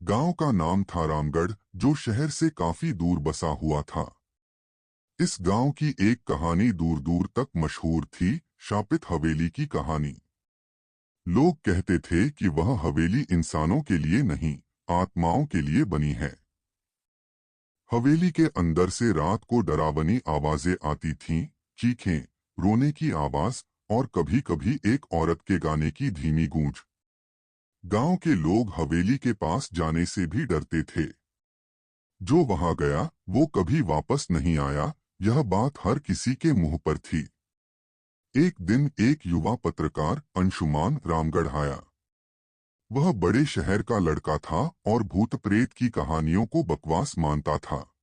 गांव का नाम था रामगढ़, जो शहर से काफी दूर बसा हुआ था। इस गांव की एक कहानी दूर दूर तक मशहूर थी, शापित हवेली की कहानी। लोग कहते थे कि वह हवेली इंसानों के लिए नहीं, आत्माओं के लिए बनी है। हवेली के अंदर से रात को डरावनी आवाजें आती थीं, चीखें, रोने की आवाज और कभी-कभी एक औरत के गाने की धीमी गूंज। गांव के लोग हवेली के पास जाने से भी डरते थे। जो वहां गया वो कभी वापस नहीं आया, यह बात हर किसी के मुंह पर थी। एक दिन एक युवा पत्रकार अंशुमान रामगढ़ आया। वह बड़े शहर का लड़का था और भूत प्रेत की कहानियों को बकवास मानता था।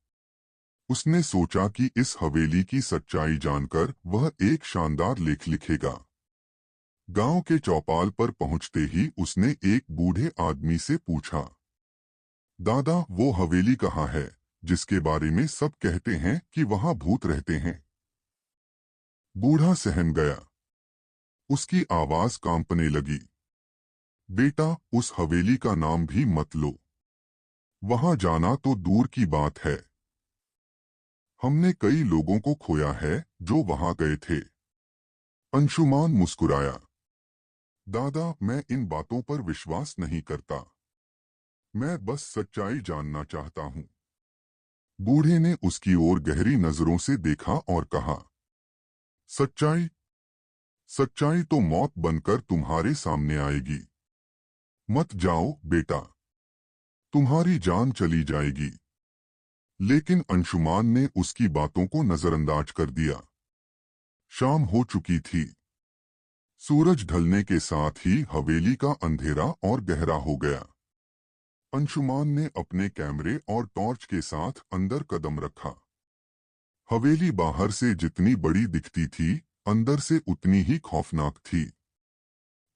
उसने सोचा कि इस हवेली की सच्चाई जानकर वह एक शानदार लेख लिखेगा। गांव के चौपाल पर पहुंचते ही उसने एक बूढ़े आदमी से पूछा, दादा, वो हवेली कहाँ है जिसके बारे में सब कहते हैं कि वहां भूत रहते हैं? बूढ़ा सहम गया। उसकी आवाज कांपने लगी। बेटा, उस हवेली का नाम भी मत लो। वहां जाना तो दूर की बात है। हमने कई लोगों को खोया है जो वहां गए थे। अंशुमान मुस्कुराया। दादा, मैं इन बातों पर विश्वास नहीं करता। मैं बस सच्चाई जानना चाहता हूं। बूढ़े ने उसकी ओर गहरी नजरों से देखा और कहा, सच्चाई? सच्चाई तो मौत बनकर तुम्हारे सामने आएगी। मत जाओ बेटा, तुम्हारी जान चली जाएगी। लेकिन अंशुमान ने उसकी बातों को नजरअंदाज कर दिया। शाम हो चुकी थी। सूरज ढलने के साथ ही हवेली का अंधेरा और गहरा हो गया। अंशुमान ने अपने कैमरे और टॉर्च के साथ अंदर कदम रखा। हवेली बाहर से जितनी बड़ी दिखती थी, अंदर से उतनी ही खौफनाक थी।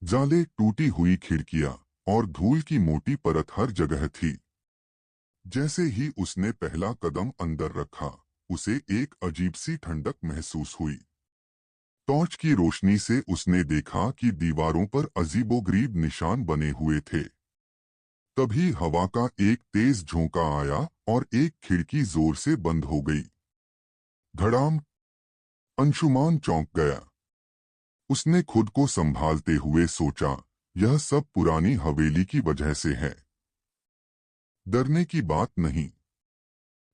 जाले, टूटी हुई खिड़कियां और धूल की मोटी परत हर जगह थी। जैसे ही उसने पहला कदम अंदर रखा, उसे एक अजीब सी ठंडक महसूस हुई। टॉर्च की रोशनी से उसने देखा कि दीवारों पर अजीबोगरीब निशान बने हुए थे। तभी हवा का एक तेज झोंका आया और एक खिड़की जोर से बंद हो गई। धड़ाम! अंशुमान चौंक गया। उसने खुद को संभालते हुए सोचा, यह सब पुरानी हवेली की वजह से है। डरने की बात नहीं।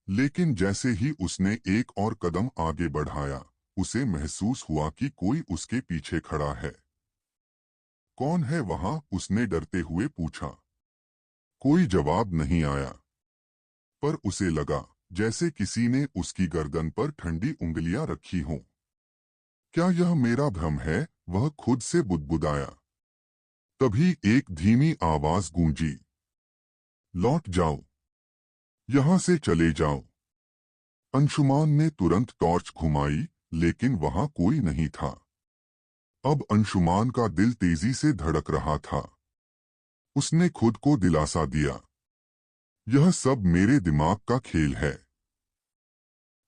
लेकिन जैसे ही उसने एक और कदम आगे बढ़ाया, उसे महसूस हुआ कि कोई उसके पीछे खड़ा है। कौन है वहां? उसने डरते हुए पूछा। कोई जवाब नहीं आया, पर उसे लगा जैसे किसी ने उसकी गर्दन पर ठंडी उंगलियां रखी हों। क्या यह मेरा भ्रम है? वह खुद से बुदबुदाया। तभी एक धीमी आवाज गूंजी, लौट जाओ, यहां से चले जाओ। अंशुमान ने तुरंत टॉर्च घुमाई, लेकिन वहां कोई नहीं था। अब अंशुमान का दिल तेजी से धड़क रहा था। उसने खुद को दिलासा दिया, यह सब मेरे दिमाग का खेल है।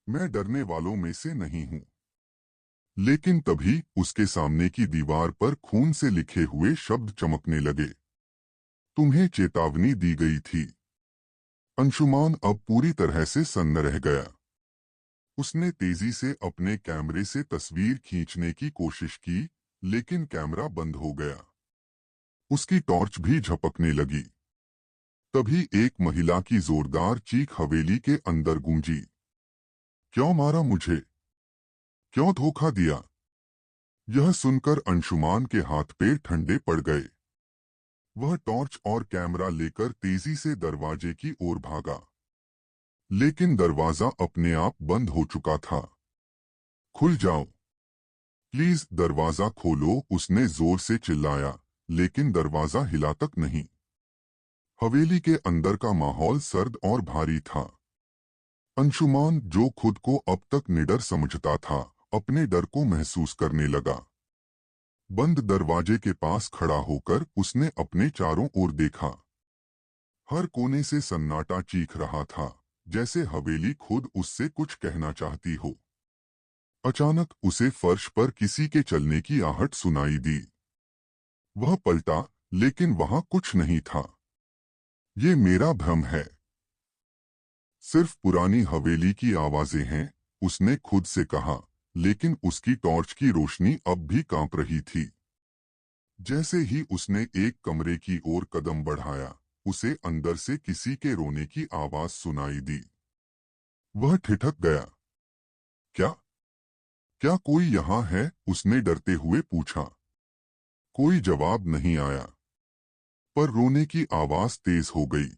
मैं डरने वालों में से नहीं हूं। लेकिन तभी उसके सामने की दीवार पर खून से लिखे हुए शब्द चमकने लगे। तुम्हें चेतावनी दी गई थी। अंशुमान अब पूरी तरह से सन्न रह गया। उसने तेजी से अपने कैमरे से तस्वीर खींचने की कोशिश की, लेकिन कैमरा बंद हो गया। उसकी टॉर्च भी झपकने लगी। तभी एक महिला की जोरदार चीख हवेली के अंदर गूंजी, क्यों मारा मुझे? क्यों धोखा दिया? यह सुनकर अंशुमान के हाथ पैर ठंडे पड़ गए। वह टॉर्च और कैमरा लेकर तेजी से दरवाजे की ओर भागा। लेकिन दरवाजा अपने आप बंद हो चुका था। खुल जाओ, प्लीज दरवाजा खोलो, उसने जोर से चिल्लाया, लेकिन दरवाजा हिला तक नहीं। हवेली के अंदर का माहौल सर्द और भारी था। अंशुमान, जो खुद को अब तक निडर समझता था, अपने डर को महसूस करने लगा। बंद दरवाजे के पास खड़ा होकर उसने अपने चारों ओर देखा। हर कोने से सन्नाटा चीख रहा था, जैसे हवेली खुद उससे कुछ कहना चाहती हो। अचानक उसे फर्श पर किसी के चलने की आहट सुनाई दी। वह पलटा, लेकिन वहां कुछ नहीं था। ये मेरा भ्रम है। सिर्फ पुरानी हवेली की आवाजें हैं, उसने खुद से कहा, लेकिन उसकी टॉर्च की रोशनी अब भी कांप रही थी। जैसे ही उसने एक कमरे की ओर कदम बढ़ाया, उसे अंदर से किसी के रोने की आवाज सुनाई दी। वह ठिठक गया। क्या क्या कोई यहाँ है? उसने डरते हुए पूछा। कोई जवाब नहीं आया, पर रोने की आवाज तेज हो गई।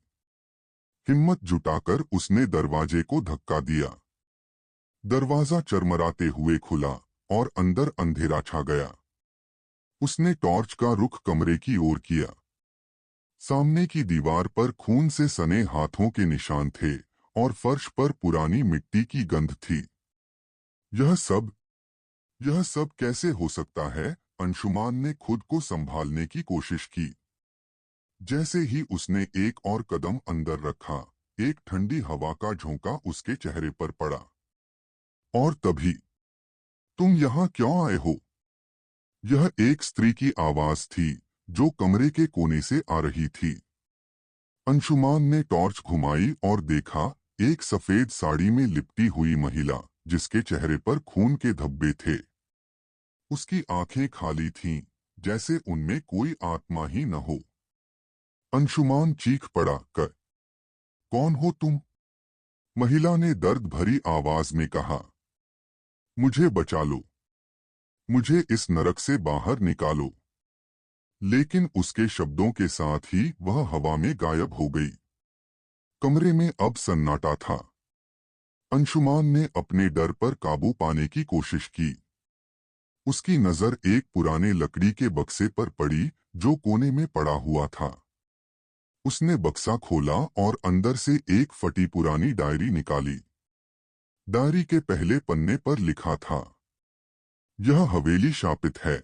हिम्मत जुटाकर उसने दरवाजे को धक्का दिया। दरवाजा चरमराते हुए खुला और अंदर अंधेरा छा गया। उसने टॉर्च का रुख कमरे की ओर किया। सामने की दीवार पर खून से सने हाथों के निशान थे और फर्श पर पुरानी मिट्टी की गंध थी। यह सब यह सब कैसे हो सकता है? अंशुमान ने खुद को संभालने की कोशिश की। जैसे ही उसने एक और कदम अंदर रखा, एक ठंडी हवा का झोंका उसके चेहरे पर पड़ा। और तभी, तुम यहाँ क्यों आए हो? यह एक स्त्री की आवाज थी, जो कमरे के कोने से आ रही थी। अंशुमान ने टॉर्च घुमाई और देखा, एक सफेद साड़ी में लिपटी हुई महिला, जिसके चेहरे पर खून के धब्बे थे। उसकी आंखें खाली थीं, जैसे उनमें कोई आत्मा ही न हो। अंशुमान चीख पड़ा, कौन हो तुम? महिला ने दर्द भरी आवाज में कहा, मुझे बचा लो, मुझे इस नरक से बाहर निकालो। लेकिन उसके शब्दों के साथ ही वह हवा में गायब हो गई। कमरे में अब सन्नाटा था। अंशुमान ने अपने डर पर काबू पाने की कोशिश की। उसकी नजर एक पुराने लकड़ी के बक्से पर पड़ी, जो कोने में पड़ा हुआ था। उसने बक्सा खोला और अंदर से एक फटी पुरानी डायरी निकाली। डायरी के पहले पन्ने पर लिखा था, यह हवेली शापित है।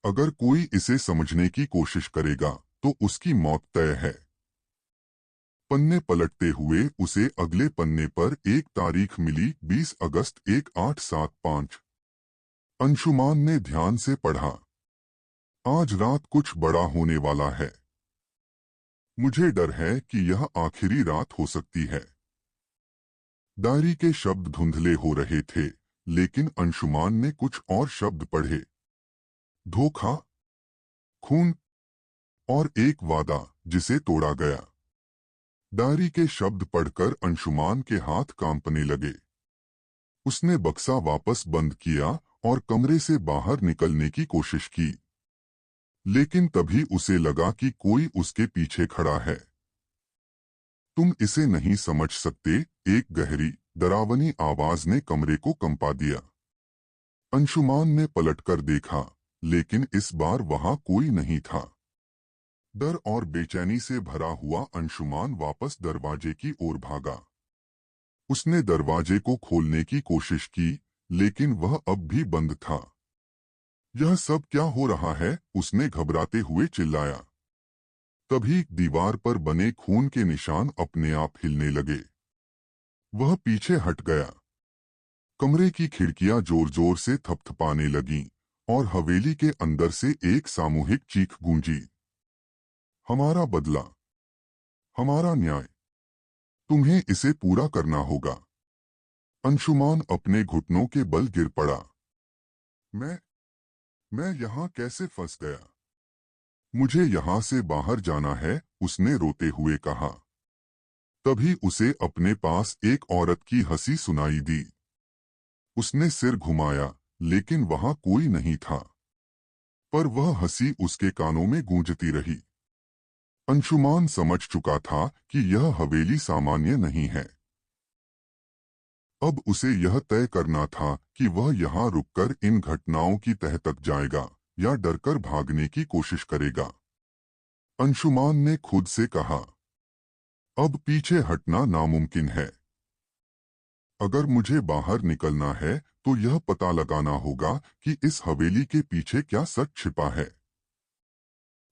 अगर कोई इसे समझने की कोशिश करेगा, तो उसकी मौत तय है। पन्ने पलटते हुए उसे अगले पन्ने पर एक तारीख मिली, 20 अगस्त 1875। अंशुमान ने ध्यान से पढ़ा, आज रात कुछ बड़ा होने वाला है। मुझे डर है कि यह आखिरी रात हो सकती है। डायरी के शब्द धुंधले हो रहे थे, लेकिन अंशुमान ने कुछ और शब्द पढ़े। धोखा, खून और एक वादा जिसे तोड़ा गया। डायरी के शब्द पढ़कर अंशुमान के हाथ कांपने लगे। उसने बक्सा वापस बंद किया और कमरे से बाहर निकलने की कोशिश की। लेकिन तभी उसे लगा कि कोई उसके पीछे खड़ा है। तुम इसे नहीं समझ सकते, एक गहरी, डरावनी आवाज ने कमरे को कंपा दिया। अंशुमान ने पलटकर देखा, लेकिन इस बार वहां कोई नहीं था। डर और बेचैनी से भरा हुआ अंशुमान वापस दरवाजे की ओर भागा। उसने दरवाजे को खोलने की कोशिश की, लेकिन वह अब भी बंद था। यह सब क्या हो रहा है? उसने घबराते हुए चिल्लाया। तभी दीवार पर बने खून के निशान अपने आप हिलने लगे। वह पीछे हट गया। कमरे की खिड़कियां जोर जोर से थपथपाने लगीं और हवेली के अंदर से एक सामूहिक चीख गूंजी। हमारा बदला, हमारा न्याय, तुम्हें इसे पूरा करना होगा। अंशुमान अपने घुटनों के बल गिर पड़ा। मैं मैं यहाँ कैसे फंस गया? मुझे यहाँ से बाहर जाना है, उसने रोते हुए कहा। तभी उसे अपने पास एक औरत की हंसी सुनाई दी। उसने सिर घुमाया, लेकिन वहां कोई नहीं था। पर वह हंसी उसके कानों में गूंजती रही। अंशुमान समझ चुका था कि यह हवेली सामान्य नहीं है। अब उसे यह तय करना था कि वह यहाँ रुककर इन घटनाओं की तह तक जाएगा या डरकर भागने की कोशिश करेगा। अंशुमान ने खुद से कहा, अब पीछे हटना नामुमकिन है। अगर मुझे बाहर निकलना है, तो यह पता लगाना होगा कि इस हवेली के पीछे क्या सच छिपा है।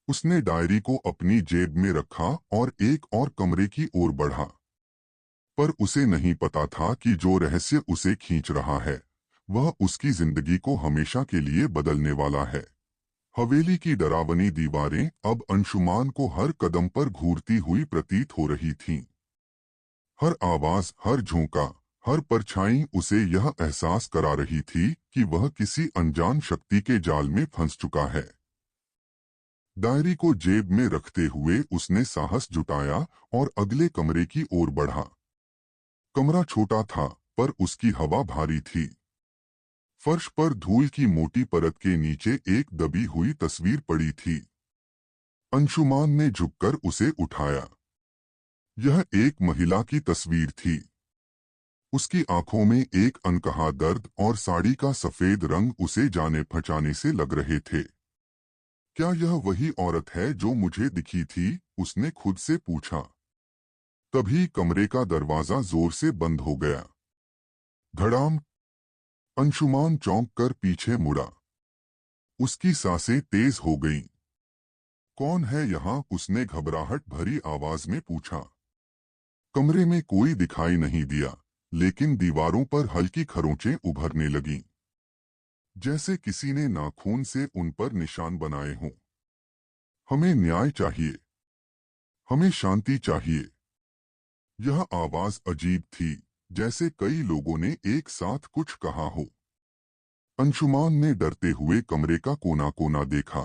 उसने डायरी को अपनी जेब में रखा और एक और कमरे की ओर बढ़ा। पर उसे नहीं पता था कि जो रहस्य उसे खींच रहा है, वह उसकी जिंदगी को हमेशा के लिए बदलने वाला है। हवेली की डरावनी दीवारें अब अंशुमान को हर कदम पर घूरती हुई प्रतीत हो रही थीं। हर आवाज, हर झोंका, हर परछाई उसे यह एहसास करा रही थी कि वह किसी अनजान शक्ति के जाल में फंस चुका है। डायरी को जेब में रखते हुए उसने साहस जुटाया और अगले कमरे की ओर बढ़ा। कमरा छोटा था, पर उसकी हवा भारी थी। फर्श पर धूल की मोटी परत के नीचे एक दबी हुई तस्वीर पड़ी थी। अंशुमान ने झुककर उसे उठाया। यह एक महिला की तस्वीर थी। उसकी आंखों में एक अनकहा दर्द और साड़ी का सफेद रंग उसे जाने पहचाने से लग रहे थे। क्या यह वही औरत है जो मुझे दिखी थी? उसने खुद से पूछा। तभी कमरे का दरवाजा जोर से बंद हो गया। धड़ाम। अंशुमान चौंक कर पीछे मुड़ा। उसकी सांसें तेज हो गईं। कौन है यहाँ? उसने घबराहट भरी आवाज में पूछा। कमरे में कोई दिखाई नहीं दिया, लेकिन दीवारों पर हल्की खरोंचें उभरने लगीं, जैसे किसी ने नाखून से उन पर निशान बनाए हों। हमें न्याय चाहिए। हमें शांति चाहिए। यह आवाज अजीब थी, जैसे कई लोगों ने एक साथ कुछ कहा हो। अंशुमान ने डरते हुए कमरे का कोना कोना देखा।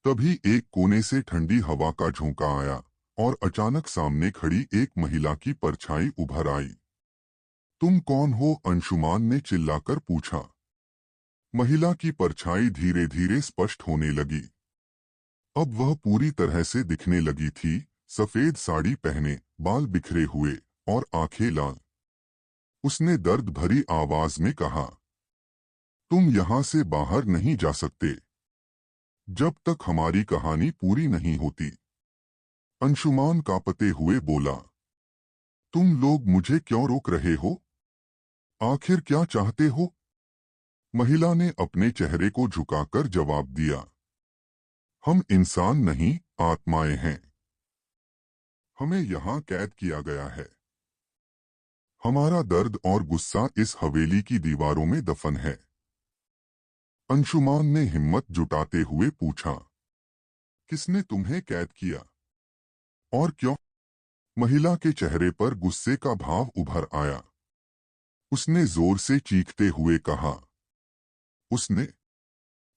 तभी एक कोने से ठंडी हवा का झोंका आया और अचानक सामने खड़ी एक महिला की परछाई उभर आई। तुम कौन हो? अंशुमान ने चिल्लाकर पूछा। महिला की परछाई धीरे धीरे स्पष्ट होने लगी। अब वह पूरी तरह से दिखने लगी थी। सफेद साड़ी पहने, बाल बिखरे हुए और आंखें लाल। उसने दर्द भरी आवाज में कहा, तुम यहां से बाहर नहीं जा सकते जब तक हमारी कहानी पूरी नहीं होती। अंशुमान कांपते हुए बोला, तुम लोग मुझे क्यों रोक रहे हो? आखिर क्या चाहते हो? महिला ने अपने चेहरे को झुकाकर जवाब दिया, हम इंसान नहीं, आत्माएं हैं। हमें यहाँ कैद किया गया है। हमारा दर्द और गुस्सा इस हवेली की दीवारों में दफन है। अंशुमान ने हिम्मत जुटाते हुए पूछा, किसने तुम्हें कैद किया और क्यों? महिला के चेहरे पर गुस्से का भाव उभर आया। उसने जोर से चीखते हुए कहा, उसने,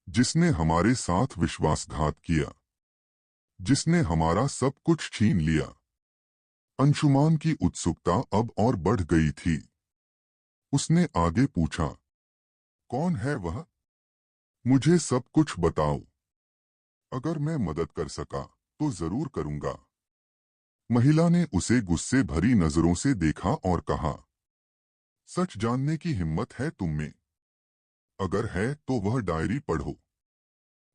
जिसने हमारे साथ विश्वासघात किया, जिसने हमारा सब कुछ छीन लिया। अंशुमान की उत्सुकता अब और बढ़ गई थी। उसने आगे पूछा, कौन है वह? मुझे सब कुछ बताओ। अगर मैं मदद कर सका तो जरूर करूंगा। महिला ने उसे गुस्से भरी नजरों से देखा और कहा, सच जानने की हिम्मत है तुम में? अगर है तो वह डायरी पढ़ो।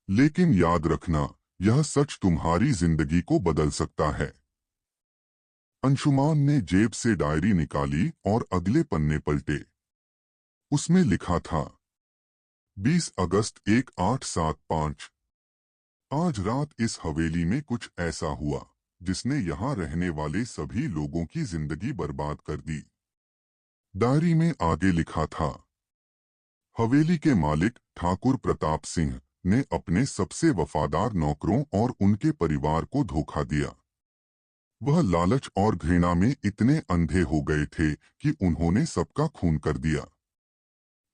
लेकिन याद रखना, यह सच तुम्हारी जिंदगी को बदल सकता है। अंशुमान ने जेब से डायरी निकाली और अगले पन्ने पलटे। उसमें लिखा था, 20 अगस्त 1875। आज रात इस हवेली में कुछ ऐसा हुआ जिसने यहाँ रहने वाले सभी लोगों की जिंदगी बर्बाद कर दी। डायरी में आगे लिखा था, हवेली के मालिक ठाकुर प्रताप सिंह ने अपने सबसे वफादार नौकरों और उनके परिवार को धोखा दिया। वह लालच और घृणा में इतने अंधे हो गए थे कि उन्होंने सबका खून कर दिया।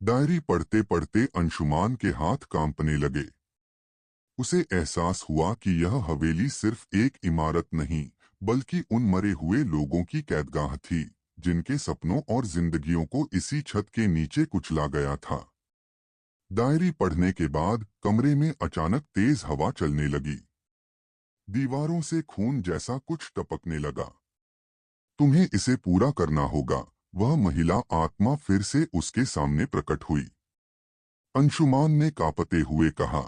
डायरी पढ़ते पढ़ते अंशुमान के हाथ कांपने लगे। उसे एहसास हुआ कि यह हवेली सिर्फ एक इमारत नहीं, बल्कि उन मरे हुए लोगों की कैदगाह थी, जिनके सपनों और जिंदगियों को इसी छत के नीचे कुचला गया था। डायरी पढ़ने के बाद कमरे में अचानक तेज हवा चलने लगी। दीवारों से खून जैसा कुछ टपकने लगा। तुम्हें इसे पूरा करना होगा। वह महिला आत्मा फिर से उसके सामने प्रकट हुई। अंशुमान ने कांपते हुए कहा,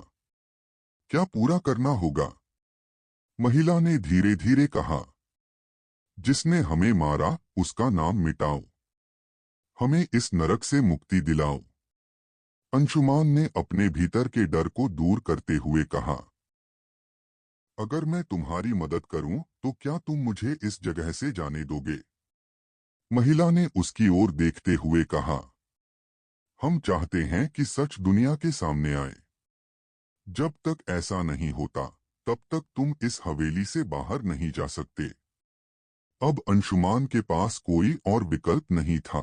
क्या पूरा करना होगा? महिला ने धीरे धीरे कहा, जिसने हमें मारा उसका नाम मिटाओ। हमें इस नरक से मुक्ति दिलाओ। अंशुमान ने अपने भीतर के डर को दूर करते हुए कहा, अगर मैं तुम्हारी मदद करूं तो क्या तुम मुझे इस जगह से जाने दोगे? महिला ने उसकी ओर देखते हुए कहा, हम चाहते हैं कि सच दुनिया के सामने आए। जब तक ऐसा नहीं होता तब तक तुम इस हवेली से बाहर नहीं जा सकते। अब अंशुमान के पास कोई और विकल्प नहीं था।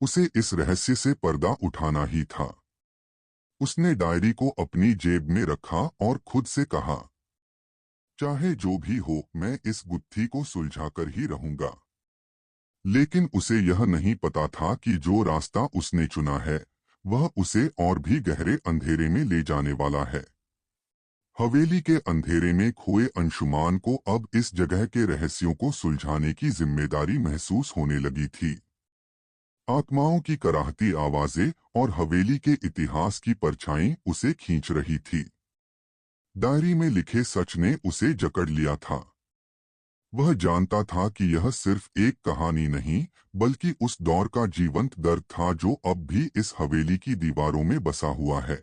उसे इस रहस्य से पर्दा उठाना ही था। उसने डायरी को अपनी जेब में रखा और खुद से कहा, चाहे जो भी हो मैं इस गुत्थी को सुलझाकर ही रहूंगा। लेकिन उसे यह नहीं पता था कि जो रास्ता उसने चुना है वह उसे और भी गहरे अंधेरे में ले जाने वाला है। हवेली के अंधेरे में खोए अंशुमान को अब इस जगह के रहस्यों को सुलझाने की जिम्मेदारी महसूस होने लगी थी। आत्माओं की कराहती आवाजें और हवेली के इतिहास की परछाई उसे खींच रही थी। डायरी में लिखे सच ने उसे जकड़ लिया था। वह जानता था कि यह सिर्फ एक कहानी नहीं बल्कि उस दौर का जीवंत दर्द था जो अब भी इस हवेली की दीवारों में बसा हुआ है।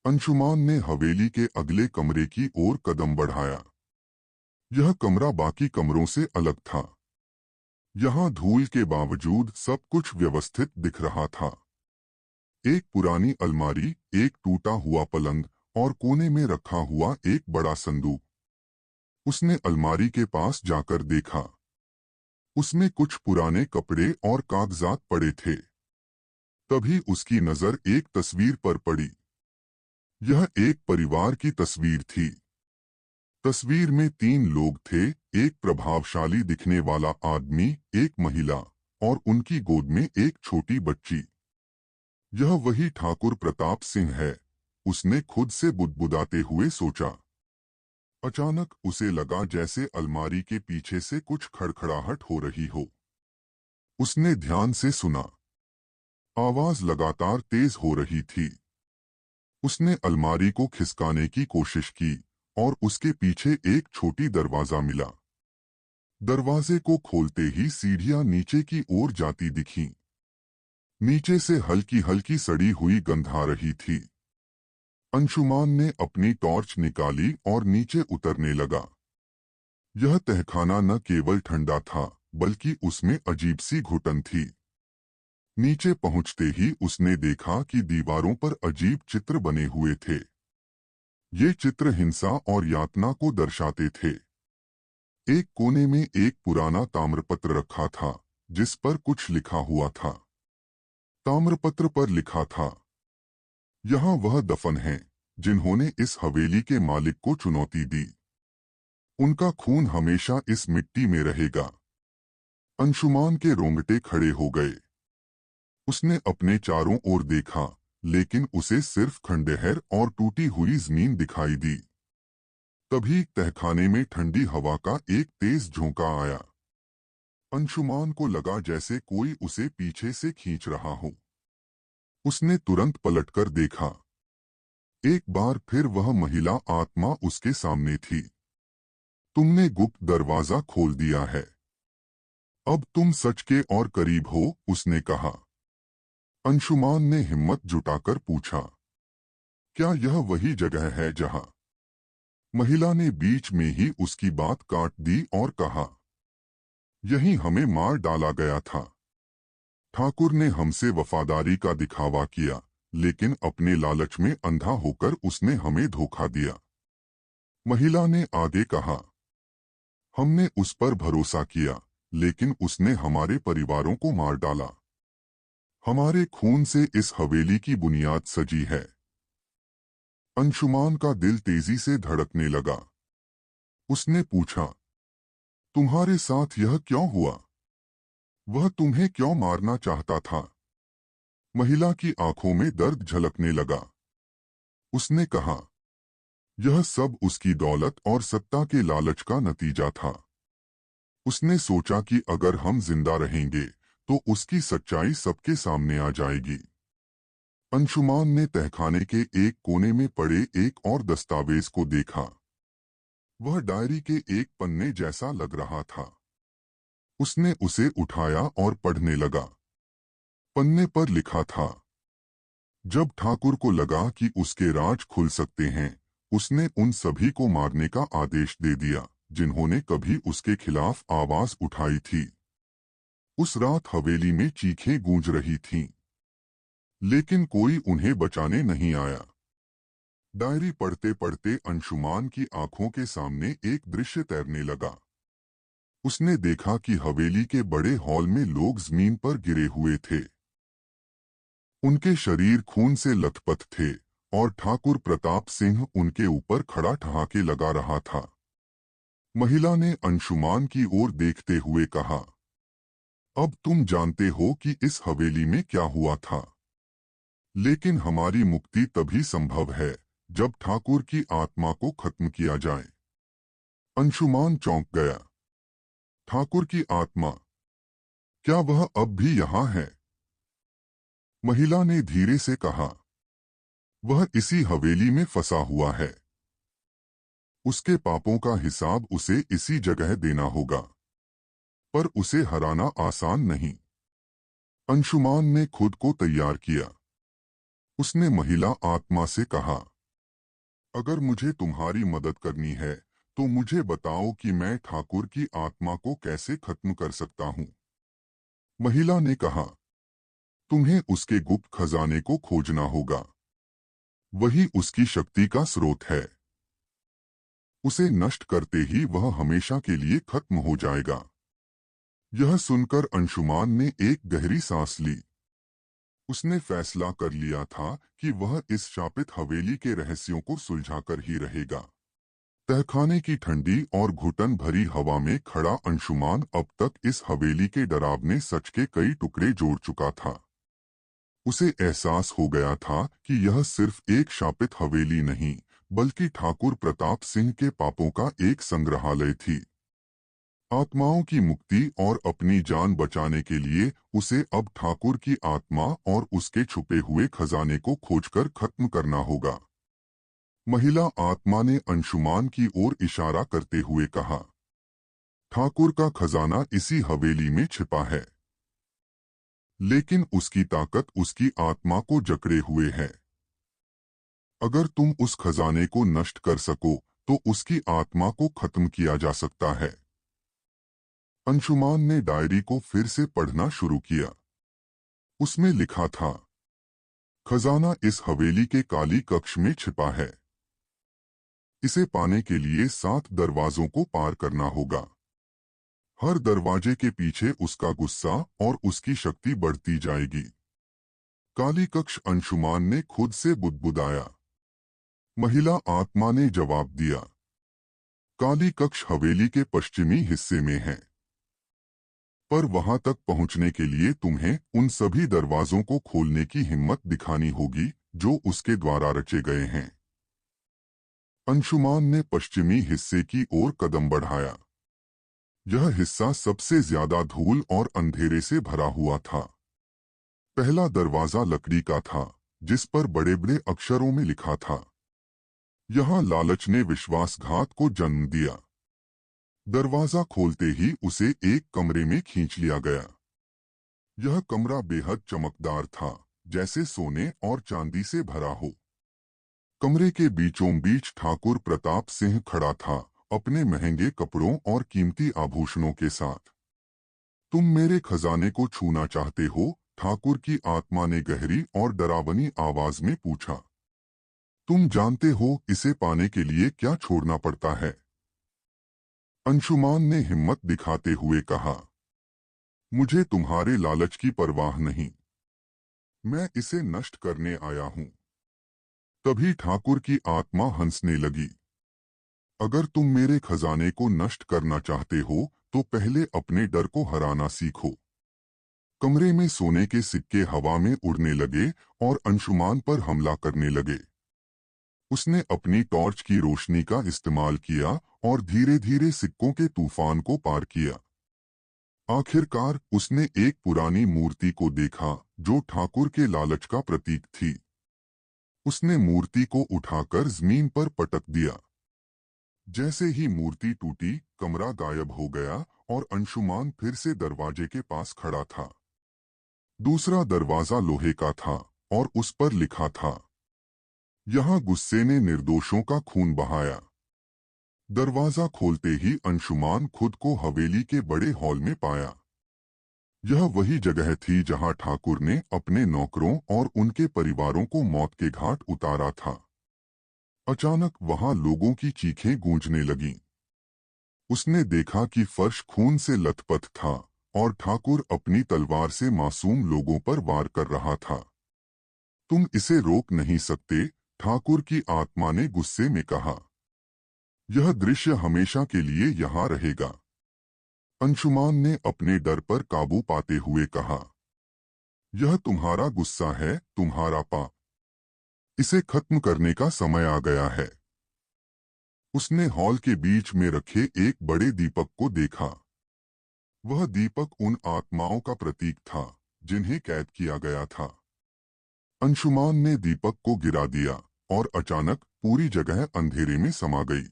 अंशुमान ने हवेली के अगले कमरे की ओर कदम बढ़ाया। यह कमरा बाकी कमरों से अलग था। यहाँ धूल के बावजूद सब कुछ व्यवस्थित दिख रहा था। एक पुरानी अलमारी, एक टूटा हुआ पलंग और कोने में रखा हुआ एक बड़ा संदूक। उसने अलमारी के पास जाकर देखा। उसमें कुछ पुराने कपड़े और कागजात पड़े थे। तभी उसकी नजर एक तस्वीर पर पड़ी। यह एक परिवार की तस्वीर थी। तस्वीर में 3 लोग थे, एक प्रभावशाली दिखने वाला आदमी, एक महिला और उनकी गोद में एक छोटी बच्ची। यह वही ठाकुर प्रताप सिंह है, उसने खुद से बुदबुदाते हुए सोचा। अचानक उसे लगा जैसे अलमारी के पीछे से कुछ खड़खड़ाहट हो रही हो। उसने ध्यान से सुना। आवाज लगातार तेज हो रही थी। उसने अलमारी को खिसकाने की कोशिश की और उसके पीछे एक छोटी दरवाजा मिला। दरवाजे को खोलते ही सीढ़ियां नीचे की ओर जाती दिखीं। नीचे से हल्की हल्की सड़ी हुई गंध आ रही थी। अंशुमान ने अपनी टॉर्च निकाली और नीचे उतरने लगा। यह तहखाना न केवल ठंडा था बल्कि उसमें अजीब सी घुटन थी। नीचे पहुंचते ही उसने देखा कि दीवारों पर अजीब चित्र बने हुए थे। ये चित्र हिंसा और यातना को दर्शाते थे। एक कोने में एक पुराना ताम्रपत्र रखा था जिस पर कुछ लिखा हुआ था। ताम्रपत्र पर लिखा था, यहाँ वह दफन हैं जिन्होंने इस हवेली के मालिक को चुनौती दी। उनका खून हमेशा इस मिट्टी में रहेगा। अंशुमान के रोंगटे खड़े हो गए। उसने अपने चारों ओर देखा लेकिन उसे सिर्फ खंडहर और टूटी हुई जमीन दिखाई दी। तभी तहखाने में ठंडी हवा का एक तेज झोंका आया। अंशुमान को लगा जैसे कोई उसे पीछे से खींच रहा हो। उसने तुरंत पलटकर देखा। एक बार फिर वह महिला आत्मा उसके सामने थी। तुमने गुप्त दरवाजा खोल दिया है। अब तुम सच के और करीब हो, उसने कहा। अंशुमान ने हिम्मत जुटाकर पूछा, क्या यह वही जगह है जहां? महिला ने बीच में ही उसकी बात काट दी और कहा, यही हमें मार डाला गया था। ठाकुर ने हमसे वफादारी का दिखावा किया लेकिन अपने लालच में अंधा होकर उसने हमें धोखा दिया। महिला ने आगे कहा, हमने उस पर भरोसा किया लेकिन उसने हमारे परिवारों को मार डाला। हमारे खून से इस हवेली की बुनियाद सजी है। अंशुमान का दिल तेजी से धड़कने लगा। उसने पूछा, तुम्हारे साथ यह क्यों हुआ? वह तुम्हें क्यों मारना चाहता था? महिला की आंखों में दर्द झलकने लगा। उसने कहा, यह सब उसकी दौलत और सत्ता के लालच का नतीजा था। उसने सोचा कि अगर हम जिंदा रहेंगे तो उसकी सच्चाई सबके सामने आ जाएगी। अंशुमान ने तहखाने के एक कोने में पड़े एक और दस्तावेज को देखा। वह डायरी के एक पन्ने जैसा लग रहा था। उसने उसे उठाया और पढ़ने लगा। पन्ने पर लिखा था, जब ठाकुर को लगा कि उसके राज खुल सकते हैं, उसने उन सभी को मारने का आदेश दे दिया जिन्होंने कभी उसके खिलाफ आवाज उठाई थी। उस रात हवेली में चीखें गूंज रही थीं, लेकिन कोई उन्हें बचाने नहीं आया। डायरी पढ़ते पढ़ते अंशुमान की आंखों के सामने एक दृश्य तैरने लगा। उसने देखा कि हवेली के बड़े हॉल में लोग जमीन पर गिरे हुए थे। उनके शरीर खून से लथपथ थे और ठाकुर प्रताप सिंह उनके ऊपर खड़ा ठहाके लगा रहा था। महिला ने अंशुमान की ओर देखते हुए कहा, अब तुम जानते हो कि इस हवेली में क्या हुआ था। लेकिन हमारी मुक्ति तभी संभव है जब ठाकुर की आत्मा को खत्म किया जाए। अंशुमान चौंक गया। ठाकुर की आत्मा? क्या वह अब भी यहाँ है? महिला ने धीरे से कहा, वह इसी हवेली में फंसा हुआ है। उसके पापों का हिसाब उसे इसी जगह देना होगा, पर उसे हराना आसान नहीं। अंशुमान ने खुद को तैयार किया। उसने महिला आत्मा से कहा, अगर मुझे तुम्हारी मदद करनी है तो मुझे बताओ कि मैं ठाकुर की आत्मा को कैसे खत्म कर सकता हूँ। महिला ने कहा, तुम्हें उसके गुप्त खजाने को खोजना होगा। वही उसकी शक्ति का स्रोत है। उसे नष्ट करते ही वह हमेशा के लिए खत्म हो जाएगा। यह सुनकर अंशुमान ने एक गहरी सांस ली। उसने फैसला कर लिया था कि वह इस शापित हवेली के रहस्यों को सुलझाकर ही रहेगा। तहखाने की ठंडी और घुटन भरी हवा में खड़ा अंशुमान अब तक इस हवेली के डरावने सच के कई टुकड़े जोड़ चुका था। उसे एहसास हो गया था कि यह सिर्फ एक शापित हवेली नहीं, बल्कि ठाकुर प्रताप सिंह के पापों का एक संग्रहालय थी। आत्माओं की मुक्ति और अपनी जान बचाने के लिए उसे अब ठाकुर की आत्मा और उसके छुपे हुए खजाने को खोजकर खत्म करना होगा। महिला आत्मा ने अंशुमान की ओर इशारा करते हुए कहा, ठाकुर का खजाना इसी हवेली में छिपा है, लेकिन उसकी ताकत उसकी आत्मा को जकड़े हुए है। अगर तुम उस खजाने को नष्ट कर सको तो उसकी आत्मा को खत्म किया जा सकता है। अंशुमान ने डायरी को फिर से पढ़ना शुरू किया। उसमें लिखा था, खजाना इस हवेली के काली कक्ष में छिपा है। इसे पाने के लिए 7 दरवाजों को पार करना होगा। हर दरवाजे के पीछे उसका गुस्सा और उसकी शक्ति बढ़ती जाएगी। काली कक्ष? अंशुमान ने खुद से बुदबुदाया। महिला आत्मा ने जवाब दिया, काली कक्ष हवेली के पश्चिमी हिस्से में है, पर वहां तक पहुंचने के लिए तुम्हें उन सभी दरवाजों को खोलने की हिम्मत दिखानी होगी जो उसके द्वारा रचे गए हैं। अंशुमान ने पश्चिमी हिस्से की ओर कदम बढ़ाया। यह हिस्सा सबसे ज्यादा धूल और अंधेरे से भरा हुआ था। पहला दरवाजा लकड़ी का था, जिस पर बड़े बड़े अक्षरों में लिखा था, यहाँ लालच ने विश्वासघात को जन्म दिया। दरवाजा खोलते ही उसे एक कमरे में खींच लिया गया। यह कमरा बेहद चमकदार था, जैसे सोने और चांदी से भरा हो। कमरे के बीचों बीच ठाकुर प्रताप सिंह खड़ा था, अपने महंगे कपड़ों और कीमती आभूषणों के साथ। तुम मेरे खजाने को छूना चाहते हो? ठाकुर की आत्मा ने गहरी और डरावनी आवाज में पूछा। तुम जानते हो इसे पाने के लिए क्या छोड़ना पड़ता है? अंशुमान ने हिम्मत दिखाते हुए कहा, मुझे तुम्हारे लालच की परवाह नहीं। मैं इसे नष्ट करने आया हूं। तभी ठाकुर की आत्मा हंसने लगी। अगर तुम मेरे खजाने को नष्ट करना चाहते हो तो पहले अपने डर को हराना सीखो। कमरे में सोने के सिक्के हवा में उड़ने लगे और अंशुमान पर हमला करने लगे। उसने अपनी टॉर्च की रोशनी का इस्तेमाल किया और धीरे धीरे सिक्कों के तूफान को पार किया। आखिरकार उसने एक पुरानी मूर्ति को देखा जो ठाकुर के लालच का प्रतीक थी। उसने मूर्ति को उठाकर जमीन पर पटक दिया। जैसे ही मूर्ति टूटी, कमरा गायब हो गया और अंशुमान फिर से दरवाजे के पास खड़ा था। दूसरा दरवाजा लोहे का था और उस पर लिखा था, यहाँ गुस्से ने निर्दोषों का खून बहाया। दरवाजा खोलते ही अंशुमान खुद को हवेली के बड़े हॉल में पाया। यह वही जगह थी जहां ठाकुर ने अपने नौकरों और उनके परिवारों को मौत के घाट उतारा था। अचानक वहां लोगों की चीखें गूंजने लगीं। उसने देखा कि फर्श खून से लथपथ था और ठाकुर अपनी तलवार से मासूम लोगों पर वार कर रहा था। तुम इसे रोक नहीं सकते, ठाकुर की आत्मा ने गुस्से में कहा। यह दृश्य हमेशा के लिए यहाँ रहेगा। अंशुमान ने अपने डर पर काबू पाते हुए कहा, यह तुम्हारा गुस्सा है, तुम्हारा पाप। इसे खत्म करने का समय आ गया है। उसने हॉल के बीच में रखे एक बड़े दीपक को देखा। वह दीपक उन आत्माओं का प्रतीक था जिन्हें कैद किया गया था। अंशुमान ने दीपक को गिरा दिया और अचानक पूरी जगह अंधेरे में समा गई।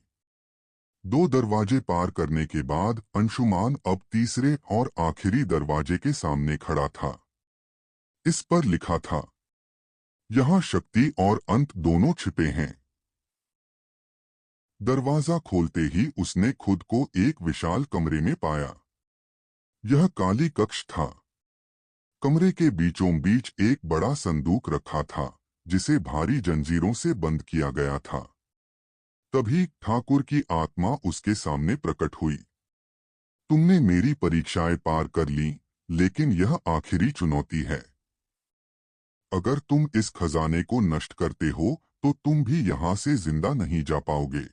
2 दरवाजे पार करने के बाद अंशुमान अब तीसरे और आखिरी दरवाजे के सामने खड़ा था। इस पर लिखा था, यहाँ शक्ति और अंत दोनों छिपे हैं। दरवाजा खोलते ही उसने खुद को एक विशाल कमरे में पाया। यह काली कक्ष था। कमरे के बीचों बीच एक बड़ा संदूक रखा था जिसे भारी जंजीरों से बंद किया गया था। तभी ठाकुर की आत्मा उसके सामने प्रकट हुई। तुमने मेरी परीक्षाएं पार कर ली, लेकिन यह आखिरी चुनौती है। अगर तुम इस खजाने को नष्ट करते हो तो तुम भी यहाँ से जिंदा नहीं जा पाओगे।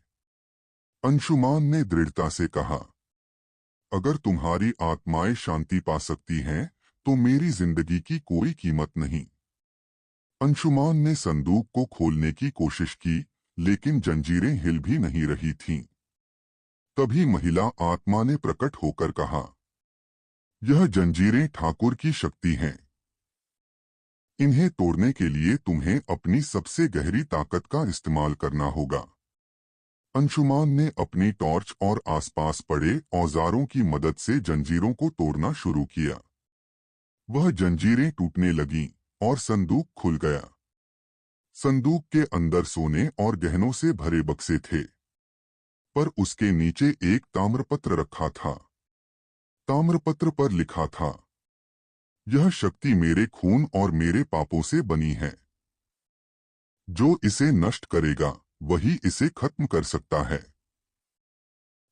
अंशुमान ने दृढ़ता से कहा, अगर तुम्हारी आत्माएं शांति पा सकती हैं तो मेरी जिंदगी की कोई कीमत नहीं। अंशुमान ने संदूक को खोलने की कोशिश की, लेकिन जंजीरें हिल भी नहीं रही थीं। तभी महिला आत्मा ने प्रकट होकर कहा, यह जंजीरें ठाकुर की शक्ति हैं। इन्हें तोड़ने के लिए तुम्हें अपनी सबसे गहरी ताकत का इस्तेमाल करना होगा। अंशुमान ने अपनी टॉर्च और आसपास पड़े औजारों की मदद से जंजीरों को तोड़ना शुरू किया। वह जंजीरें टूटने लगीं और संदूक खुल गया। संदूक के अंदर सोने और गहनों से भरे बक्से थे, पर उसके नीचे एक ताम्रपत्र रखा था। ताम्रपत्र पर लिखा था, यह शक्ति मेरे खून और मेरे पापों से बनी है। जो इसे नष्ट करेगा वही इसे खत्म कर सकता है।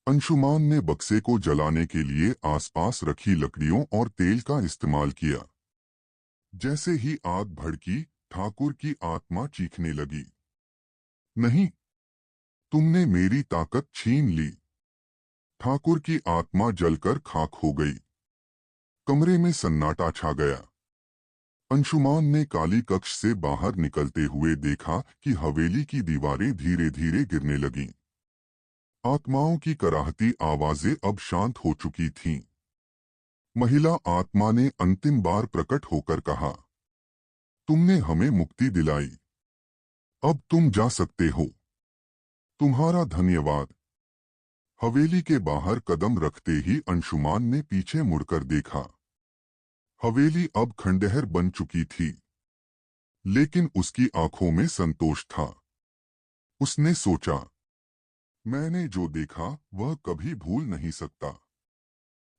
अंशुमान ने बक्से को जलाने के लिए आसपास रखी लकड़ियों और तेल का इस्तेमाल किया। जैसे ही आग भड़की, ठाकुर की आत्मा चीखने लगी, नहीं, तुमने मेरी ताकत छीन ली। ठाकुर की आत्मा जलकर खाक हो गई। कमरे में सन्नाटा छा गया। अंशुमान ने काली कक्ष से बाहर निकलते हुए देखा कि हवेली की दीवारें धीरे धीरे गिरने लगीं। आत्माओं की कराहती आवाजें अब शांत हो चुकी थीं। महिला आत्मा ने अंतिम बार प्रकट होकर कहा, तुमने हमें मुक्ति दिलाई। अब तुम जा सकते हो। तुम्हारा धन्यवाद। हवेली के बाहर कदम रखते ही अंशुमान ने पीछे मुड़कर देखा। हवेली अब खंडहर बन चुकी थी, लेकिन उसकी आंखों में संतोष था। उसने सोचा, मैंने जो देखा वह कभी भूल नहीं सकता,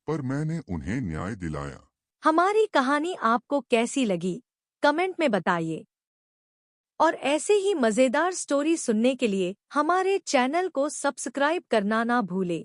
पर मैंने उन्हें न्याय दिलाया। हमारी कहानी आपको कैसी लगी? कमेंट में बताइए। और ऐसे ही मजेदार स्टोरी सुनने के लिए हमारे चैनल को सब्सक्राइब करना ना भूले।